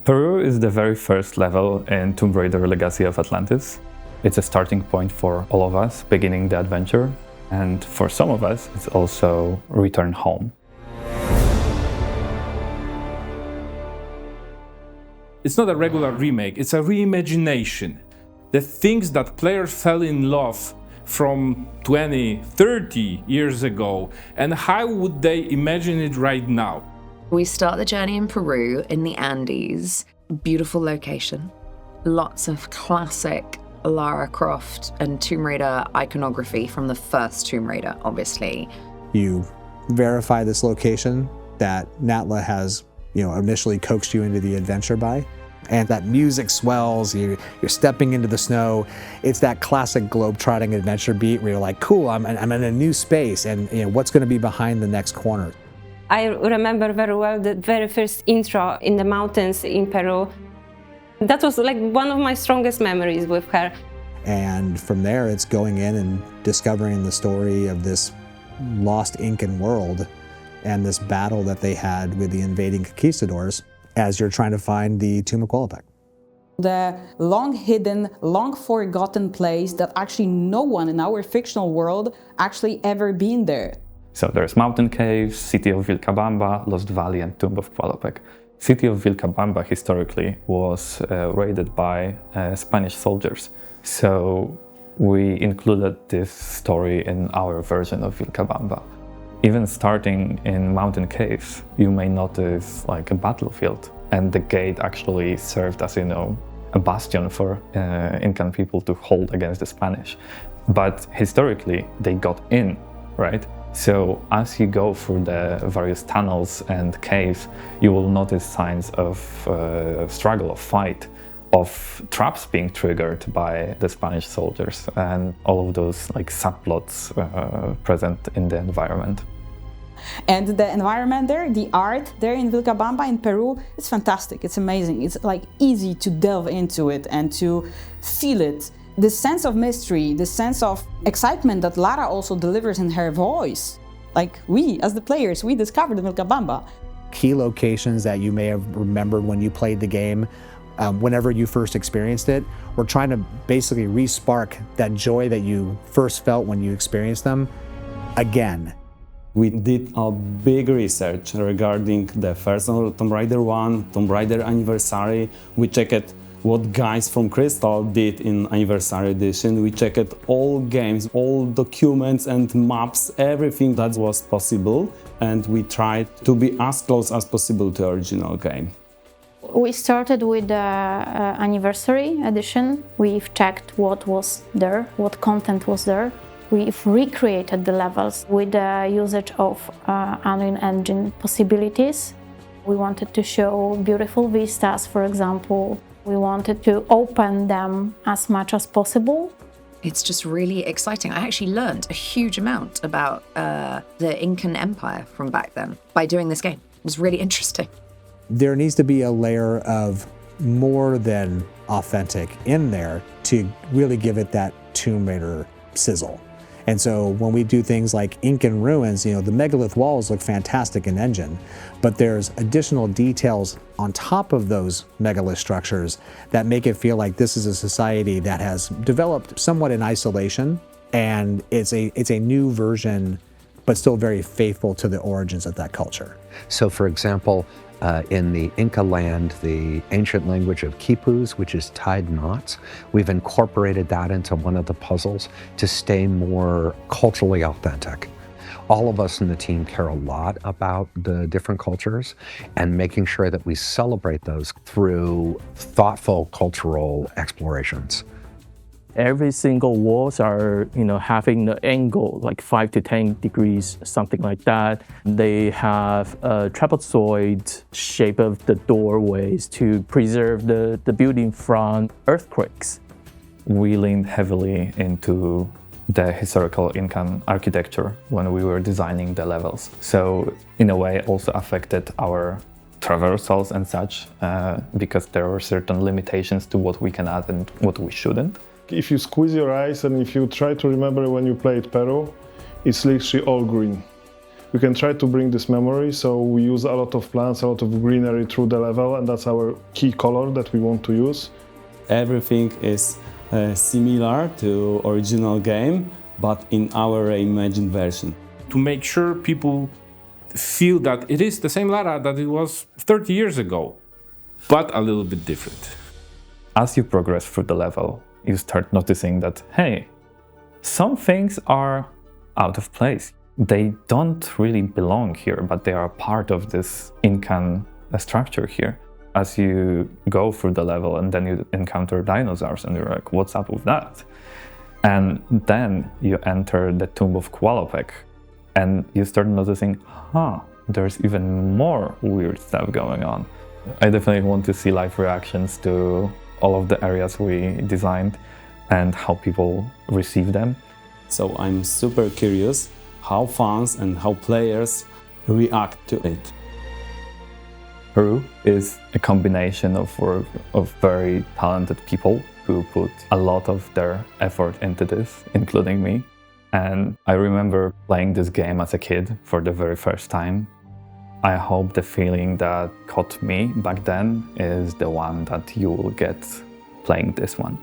Peru is the very first level in Tomb Raider Legacy of Atlantis. It's a starting point for all of us beginning the adventure, and for some of us, it's also return home. It's not a regular remake, it's a reimagination. The things that players fell in love from 20, 30 years ago, and how would they imagine it right now? We start the journey in Peru, in the Andes. Beautiful location. Lots of classic Lara, Croft, and Tomb Raider iconography from the first Tomb Raider, obviously. You verify this location that Natla has, initially coaxed you into the adventure by. And that music swells, you're stepping into the snow. It's that classic globe-trotting adventure beat where you're like, cool, I'm in a new space, and what's going to be behind the next corner? I remember very well the very first intro in the mountains in Peru. That was like one of my strongest memories with her. And from there, it's going in and discovering the story of this lost Incan world and this battle that they had with the invading conquistadors as you're trying to find the Tomb of Qualopec. The long-hidden, long-forgotten place that actually no one in our fictional world actually ever been there. So there's mountain caves, city of Vilcabamba, Lost Valley, and Tomb of Qualopec. City of Vilcabamba historically was raided by Spanish soldiers. So we included this story in our version of Vilcabamba. Even starting in mountain caves, you may notice like a battlefield, and the gate actually served as, a bastion for Incan people to hold against the Spanish. But historically, they got in, right? So as you go through the various tunnels and caves, you will notice signs of struggle, of fight, of traps being triggered by the Spanish soldiers, and all of those subplots present in the environment. And the environment there, the art there in Vilcabamba in Peru, it's fantastic, it's amazing. It's easy to delve into it and to feel it. The sense of mystery, the sense of excitement that Lara also delivers in her voice. We, as the players, we discovered Vilcabamba. Key locations that you may have remembered when you played the game, whenever you first experienced it, we're trying to basically re-spark that joy that you first felt when you experienced them again. We did a big research regarding the first Tomb Raider 1, Tomb Raider Anniversary. We checked what guys from Crystal did in Anniversary Edition. We checked all games, all documents and maps, everything that was possible, and we tried to be as close as possible to the original game. We started with the Anniversary Edition. We've checked what was there, what content was there. We've recreated the levels with the usage of Unreal Engine possibilities. We wanted to show beautiful vistas, for example. We wanted to open them as much as possible. It's just really exciting. I actually learned a huge amount about the Incan Empire from back then by doing this game. It was really interesting. There needs to be a layer of more than authentic in there to really give it that Tomb Raider sizzle. And so when we do things like Incan ruins, the megalith walls look fantastic in Engine, but there's additional details on top of those megalith structures that make it feel like this is a society that has developed somewhat in isolation, and it's a new version, but still very faithful to the origins of that culture. So for example, in the Inca land, the ancient language of quipus, which is tied knots, we've incorporated that into one of the puzzles to stay more culturally authentic. All of us in the team care a lot about the different cultures and making sure that we celebrate those through thoughtful cultural explorations. Every single walls are, having the angle like 5 to 10 degrees, something like that. They have a trapezoid shape of the doorways to preserve the building from earthquakes. We leaned heavily into the historical Incan architecture when we were designing the levels. So in a way, also affected our traversals and such, because there were certain limitations to what we can add and what we shouldn't. If you squeeze your eyes and if you try to remember when you played Peru, it's literally all green. we can try to bring this memory. So we use a lot of plants, a lot of greenery through the level, and that's our key color that we want to use. Everything is similar to original game, but in our reimagined version. To make sure people feel that it is the same Lara that it was 30 years ago, but a little bit different. As you progress through the level, you start noticing that, hey, some things are out of place. They don't really belong here, but they are part of this Incan structure here. As you go through the level and then you encounter dinosaurs and you're like, what's up with that? And then you enter the tomb of Qualopec and you start noticing, there's even more weird stuff going on. I definitely want to see live reactions to all of the areas we designed and how people receive them. So I'm super curious how fans and how players react to it. Peru is a combination of work of very talented people who put a lot of their effort into this, including me. And I remember playing this game as a kid for the very first time. I hope the feeling that caught me back then is the one that you will get playing this one.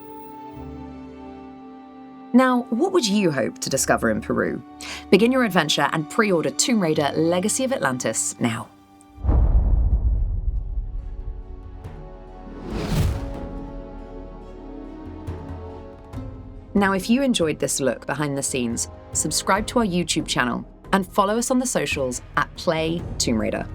Now, what would you hope to discover in Peru? Begin your adventure and pre-order Tomb Raider Legacy of Atlantis now. Now, if you enjoyed this look behind the scenes, subscribe to our YouTube channel and follow us on the socials at Play Tomb Raider.